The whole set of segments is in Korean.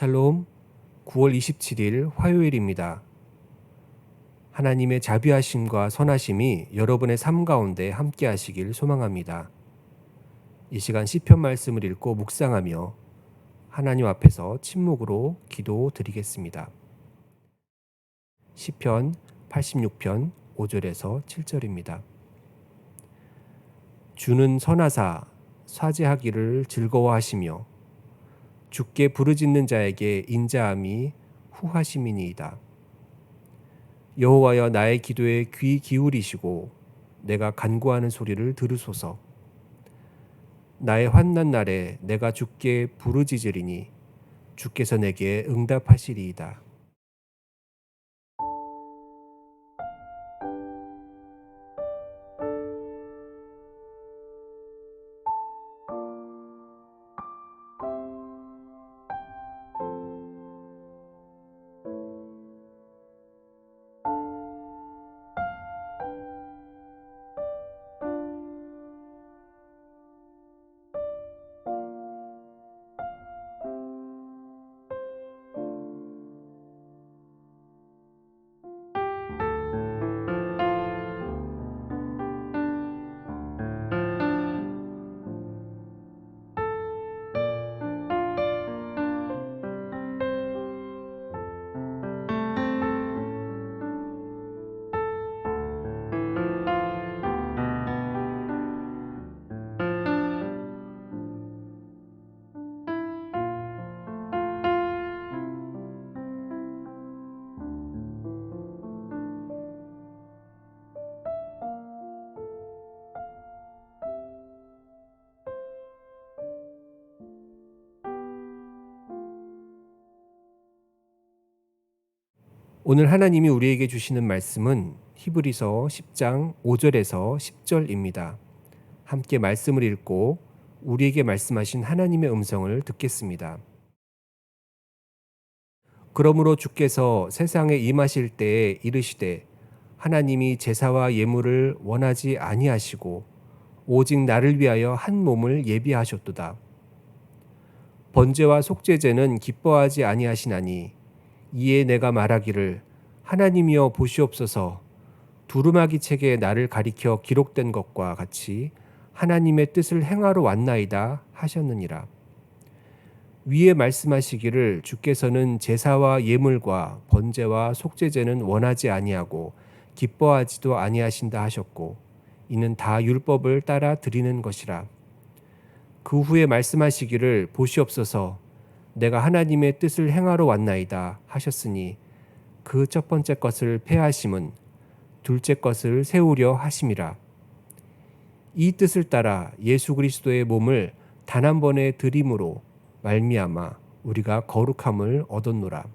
샬롬, 9월 27일 화요일입니다. 하나님의 자비하심과 선하심이 여러분의 삶 가운데 함께 하시길 소망합니다. 이 시간 시편 말씀을 읽고 묵상하며 하나님 앞에서 침묵으로 기도드리겠습니다. 시편 86편 5절에서 7절입니다. 주는 선하사 사죄하기를 즐거워하시며 주께 부르짖는 자에게 인자함이 후하심이니이다. 여호와여, 나의 기도에 귀 기울이시고 내가 간구하는 소리를 들으소서. 나의 환난 날에 내가 주께 부르짖으리니 주께서 내게 응답하시리이다. 오늘 하나님이 우리에게 주시는 말씀은 히브리서 10장 5절에서 10절입니다. 함께 말씀을 읽고 우리에게 말씀하신 하나님의 음성을 듣겠습니다. 그러므로 주께서 세상에 임하실 때에 이르시되 하나님이 제사와 예물을 원하지 아니하시고 오직 나를 위하여 한 몸을 예비하셨도다. 번제와 속죄제는 기뻐하지 아니하시나니 이에 내가 말하기를 하나님이여 보시옵소서. 두루마기 책에 나를 가리켜 기록된 것과 같이 하나님의 뜻을 행하러 왔나이다 하셨느니라. 위에 말씀하시기를 주께서는 제사와 예물과 번제와 속죄제는 원하지 아니하고 기뻐하지도 아니하신다 하셨고 이는 다 율법을 따라 드리는 것이라. 그 후에 말씀하시기를 보시옵소서. 내가 하나님의 뜻을 행하러 왔나이다 하셨으니 그 첫 번째 것을 폐하심은 둘째 것을 세우려 하심이라. 이 뜻을 따라 예수 그리스도의 몸을 단 한 번에 드림으로 말미암아 우리가 거룩함을 얻었노라.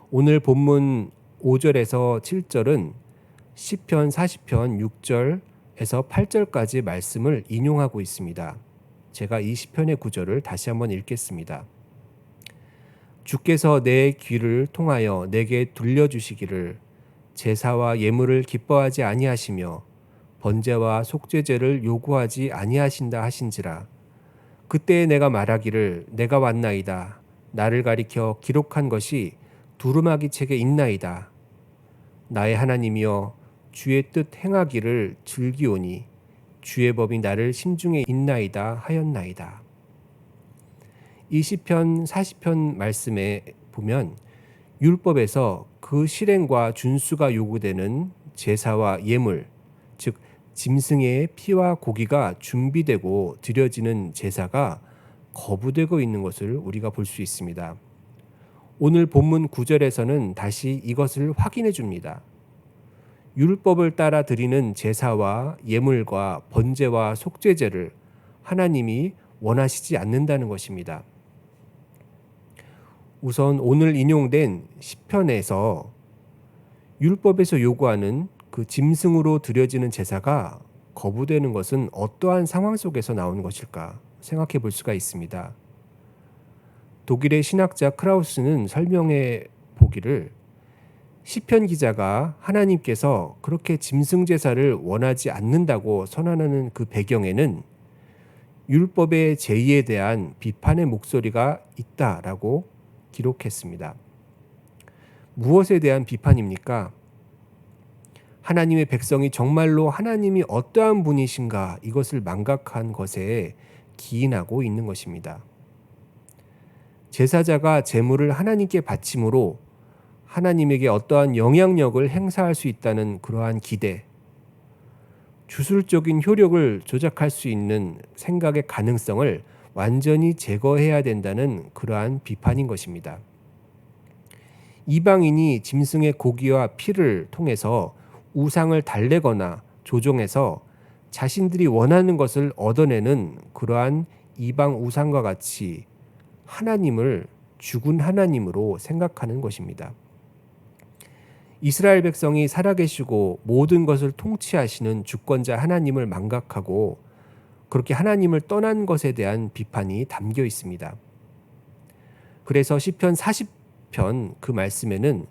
오늘 본문 5절에서 7절은 시편 40편 6절에서 8절까지 말씀을 인용하고 있습니다. 제가 이 시편의 구절을 다시 한번 읽겠습니다. 주께서 내 귀를 통하여 내게 들려주시기를 제사와 예물을 기뻐하지 아니하시며 번제와 속죄제를 요구하지 아니하신다 하신지라. 그때에 내가 말하기를 내가 왔나이다. 나를 가리켜 기록한 것이 두루마기 책에 있나이다. 나의 하나님이여, 주의 뜻 행하기를 즐기오니 주의 법이 나를 심중에 있나이다 하였나이다. 이 시편 40편 말씀에 보면 율법에서 그 실행과 준수가 요구되는 제사와 예물, 즉 짐승의 피와 고기가 준비되고 드려지는 제사가 거부되고 있는 것을 우리가 볼 수 있습니다. 오늘 본문 9절에서는 다시 이것을 확인해 줍니다. 율법을 따라 드리는 제사와 예물과 번제와 속죄제를 하나님이 원하시지 않는다는 것입니다. 우선 오늘 인용된 시편에서 율법에서 요구하는 그 짐승으로 드려지는 제사가 거부되는 것은 어떠한 상황 속에서 나오는 것일까 생각해 볼 수가 있습니다. 독일의 신학자 크라우스는 설명해 보기를 시편 기자가 하나님께서 그렇게 짐승 제사를 원하지 않는다고 선언하는 그 배경에는 율법의 제의에 대한 비판의 목소리가 있다라고 기록했습니다. 무엇에 대한 비판입니까? 하나님의 백성이 정말로 하나님이 어떠한 분이신가 이것을 망각한 것에 기인하고 있는 것입니다. 제사자가 제물을 하나님께 바침으로 하나님에게 어떠한 영향력을 행사할 수 있다는 그러한 기대, 주술적인 효력을 조작할 수 있는 생각의 가능성을 완전히 제거해야 된다는 그러한 비판인 것입니다. 이방인이 짐승의 고기와 피를 통해서 우상을 달래거나 조종해서 자신들이 원하는 것을 얻어내는 그러한 이방 우상과 같이 하나님을 죽은 하나님으로 생각하는 것입니다. 이스라엘 백성이 살아계시고 모든 것을 통치하시는 주권자 하나님을 망각하고 그렇게 하나님을 떠난 것에 대한 비판이 담겨 있습니다. 그래서 시편 40편 그 말씀에는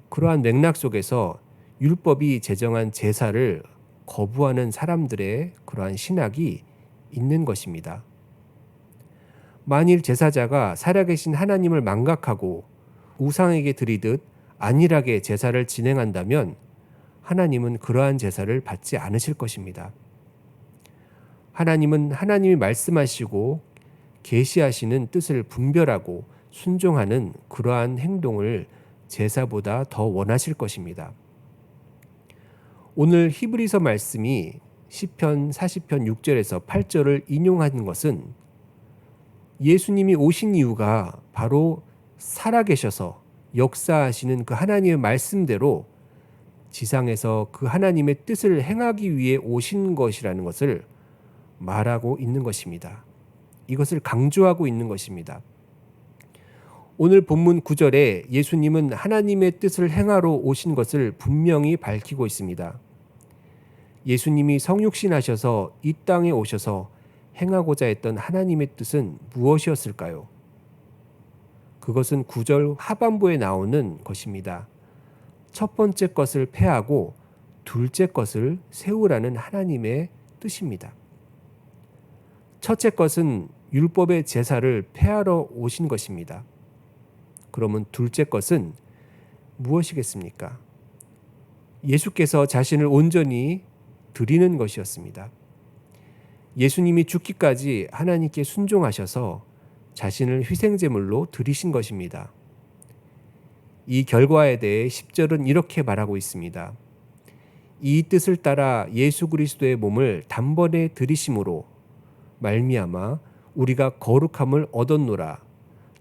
그러한 맥락 속에서 율법이 제정한 제사를 거부하는 사람들의 그러한 신학이 있는 것입니다. 만일 제사자가 살아계신 하나님을 망각하고 우상에게 드리듯 안일하게 제사를 진행한다면 하나님은 그러한 제사를 받지 않으실 것입니다. 하나님은 하나님이 말씀하시고 계시하시는 뜻을 분별하고 순종하는 그러한 행동을 제사보다 더 원하실 것입니다. 오늘 히브리서 말씀이 시편 40편 6절에서 8절을 인용하는 것은 예수님이 오신 이유가 바로 살아계셔서 역사하시는 그 하나님의 말씀대로 지상에서 그 하나님의 뜻을 행하기 위해 오신 것이라는 것을 말하고 있는 것입니다. 이것을 강조하고 있는 것입니다. 오늘 본문 9절에 예수님은 하나님의 뜻을 행하러 오신 것을 분명히 밝히고 있습니다. 예수님이 성육신하셔서 이 땅에 오셔서 행하고자 했던 하나님의 뜻은 무엇이었을까요? 그것은 9절 하반부에 나오는 것입니다. 첫 번째 것을 폐하고 둘째 것을 세우라는 하나님의 뜻입니다. 첫째 것은 율법의 제사를 폐하러 오신 것입니다. 그러면 둘째 것은 무엇이겠습니까? 예수께서 자신을 온전히 드리는 것이었습니다. 예수님이 죽기까지 하나님께 순종하셔서 자신을 희생제물로 드리신 것입니다. 이 결과에 대해 10절은 이렇게 말하고 있습니다. 이 뜻을 따라 예수 그리스도의 몸을 단번에 드리심으로 말미암아 우리가 거룩함을 얻었노라.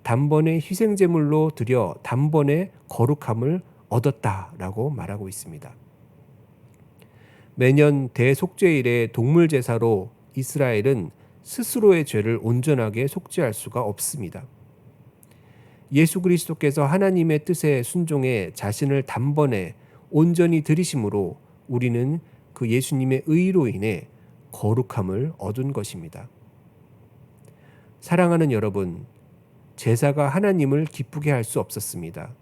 단번에 희생제물로 드려 단번에 거룩함을 얻었다라고 말하고 있습니다. 매년 대속죄일의 동물 제사로 이스라엘은 스스로의 죄를 온전하게 속죄할 수가 없습니다. 예수 그리스도께서 하나님의 뜻에 순종해 자신을 단번에 온전히 드리심으로 우리는 그 예수님의 의로 인해 거룩함을 얻은 것입니다. 사랑하는 여러분, 제사가 하나님을 기쁘게 할 수 없었습니다.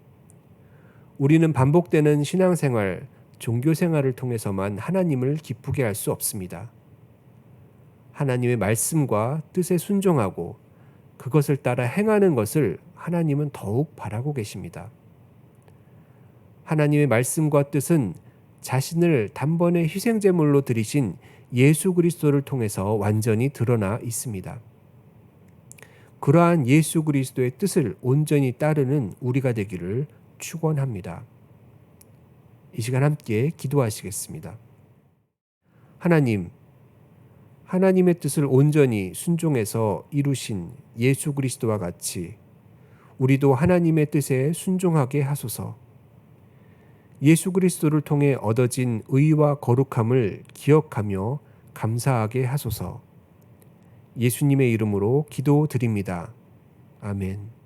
우리는 반복되는 신앙생활, 종교생활을 통해서만 하나님을 기쁘게 할 수 없습니다. 하나님의 말씀과 뜻에 순종하고 그것을 따라 행하는 것을 하나님은 더욱 바라고 계십니다. 하나님의 말씀과 뜻은 자신을 단번에 희생제물로 드리신 예수 그리스도를 통해서 완전히 드러나 있습니다. 그러한 예수 그리스도의 뜻을 온전히 따르는 우리가 되기를 축원합니다. 이 시간 함께 기도하시겠습니다. 하나님의 뜻을 온전히 순종해서 이루신 예수 그리스도와 같이 우리도 하나님의 뜻에 순종하게 하소서. 예수 그리스도를 통해 얻어진 의와 거룩함을 기억하며 감사하게 하소서. 예수님의 이름으로 기도드립니다. 아멘.